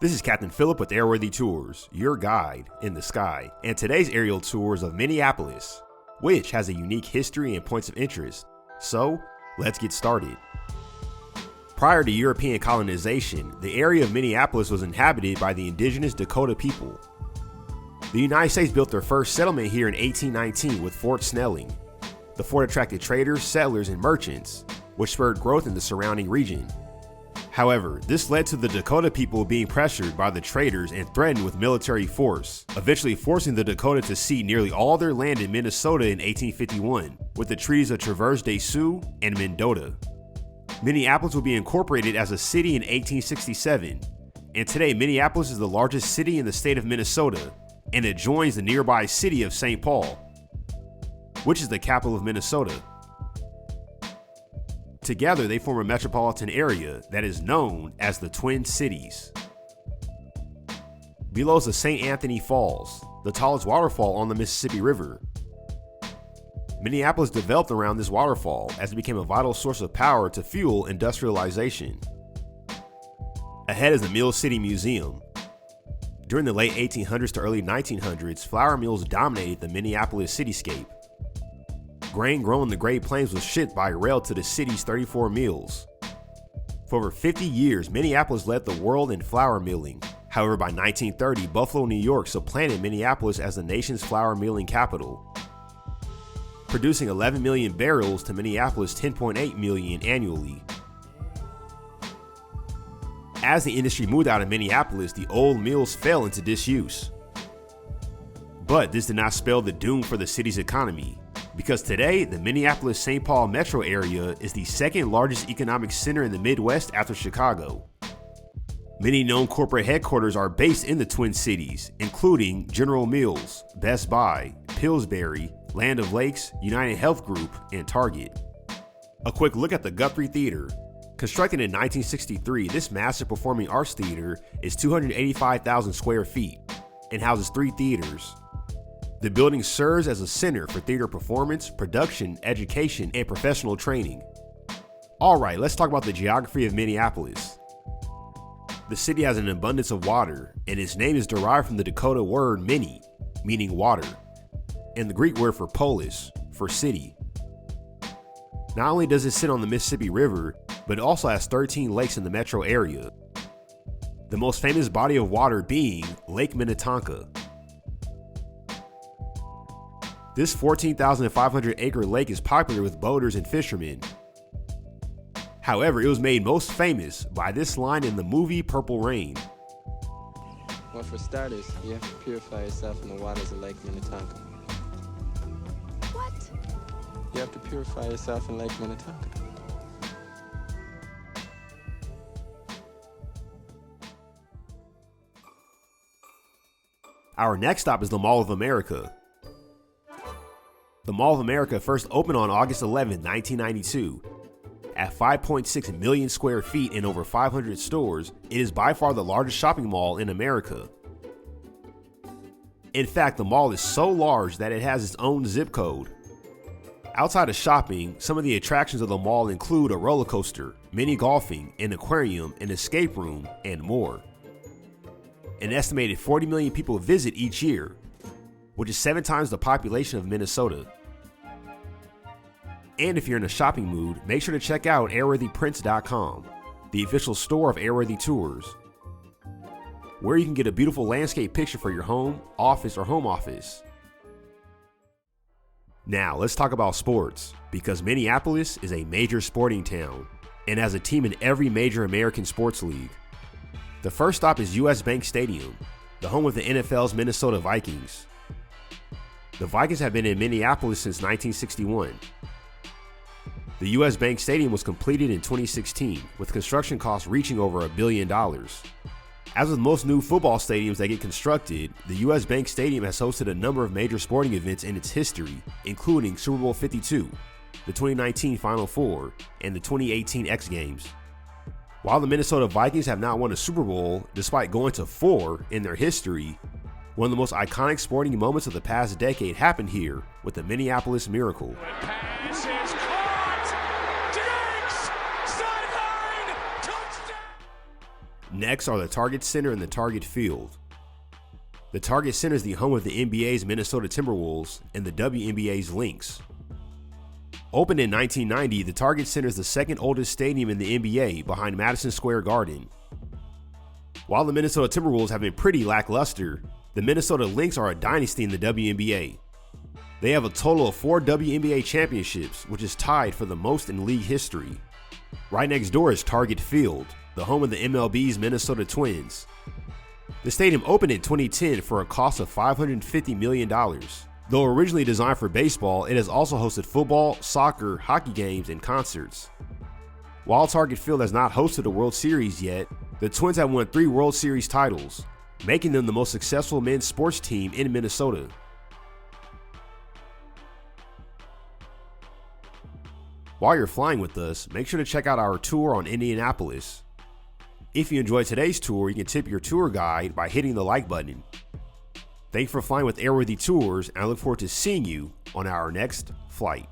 This is Captain Phillip with Airworthy Tours, your guide in the sky, and today's aerial tour is of Minneapolis, which has a unique history and points of interest. So, let's get started. Prior to European colonization, the area of Minneapolis was inhabited by the indigenous Dakota people. The United States built their first settlement here in 1819 with Fort Snelling. The fort attracted traders, settlers, and merchants, which spurred growth in the surrounding region. However, this led to the Dakota people being pressured by the traders and threatened with military force, eventually forcing the Dakota to cede nearly all their land in Minnesota in 1851, with the treaties of Traverse des Sioux and Mendota. Minneapolis would be incorporated as a city in 1867, and today Minneapolis is the largest city in the state of Minnesota, and it joins the nearby city of St. Paul, which is the capital of Minnesota. Together, they form a metropolitan area that is known as the Twin Cities. Below is the St. Anthony Falls, the tallest waterfall on the Mississippi River. Minneapolis developed around this waterfall as it became a vital source of power to fuel industrialization. Ahead is the Mill City Museum. During the late 1800s to early 1900s, flour mills dominated the Minneapolis cityscape. Grain grown in the Great Plains was shipped by rail to the city's 34 mills. For over 50 years, Minneapolis led the world in flour milling. However, by 1930, Buffalo, New York supplanted Minneapolis as the nation's flour milling capital, producing 11 million barrels to Minneapolis' 10.8 million annually. As the industry moved out of Minneapolis, the old mills fell into disuse. But this did not spell the doom for the city's economy, because today, the Minneapolis-St. Paul metro area is the second largest economic center in the Midwest after Chicago. Many known corporate headquarters are based in the Twin Cities, including General Mills, Best Buy, Pillsbury, Land O'Lakes, United Health Group, and Target. A quick look at the Guthrie Theater. Constructed in 1963, this massive performing arts theater is 285,000 square feet and houses 3 theaters. The building serves as a center for theater performance, production, education, and professional training. Alright, let's talk about the geography of Minneapolis. The city has an abundance of water, and its name is derived from the Dakota word mini, meaning water, and the Greek word for polis, for city. Not only does it sit on the Mississippi River, but it also has 13 lakes in the metro area. The most famous body of water being Lake Minnetonka. This 14,500 acre lake is popular with boaters and fishermen. However, it was made most famous by this line in the movie Purple Rain. Well, for starters, you have to purify yourself in the waters of Lake Minnetonka. What? You have to purify yourself in Lake Minnetonka. Our next stop is the Mall of America. The Mall of America first opened on August 11, 1992. At 5.6 million square feet and over 500 stores, it is by far the largest shopping mall in America. In fact, the mall is so large that it has its own zip code. Outside of shopping, some of the attractions of the mall include a roller coaster, mini golfing, an aquarium, an escape room, and more. An estimated 40 million people visit each year, which is 7 times the population of Minnesota. And if you're in a shopping mood, make sure to check out airworthyprints.com, the official store of Airworthy Tours, where you can get a beautiful landscape picture for your home, office, or home office. Now, let's talk about sports, because Minneapolis is a major sporting town and has a team in every major American sports league. The first stop is US Bank Stadium, the home of the NFL's Minnesota Vikings. The Vikings have been in Minneapolis since 1961. The US Bank Stadium was completed in 2016, with construction costs reaching over $1 billion. As with most new football stadiums that get constructed, the US Bank Stadium has hosted a number of major sporting events in its history, including Super Bowl 52, the 2019 Final Four, and the 2018 X Games. While the Minnesota Vikings have not won a Super Bowl, despite going to 4 in their history, one of the most iconic sporting moments of the past decade happened here with the Minneapolis Miracle. Next are the Target Center and the Target Field. The Target Center is the home of the NBA's Minnesota Timberwolves and the WNBA's Lynx. Opened in 1990, the Target Center is the second oldest stadium in the NBA behind Madison Square Garden. While the Minnesota Timberwolves have been pretty lackluster, the Minnesota Lynx are a dynasty in the WNBA. They have a total of 4 WNBA championships, which is tied for the most in league history. Right next door is Target Field, the home of the MLB's Minnesota Twins. The stadium opened in 2010 for a cost of $550 million. Though originally designed for baseball, it has also hosted football, soccer, hockey games, and concerts. While Target Field has not hosted a World Series yet, the Twins have won 3 World Series titles, making them the most successful men's sports team in Minnesota. While you're flying with us, make sure to check out our tour on Indianapolis. If you enjoyed today's tour, you can tip your tour guide by hitting the like button. Thanks for flying with Airworthy Tours, and I look forward to seeing you on our next flight.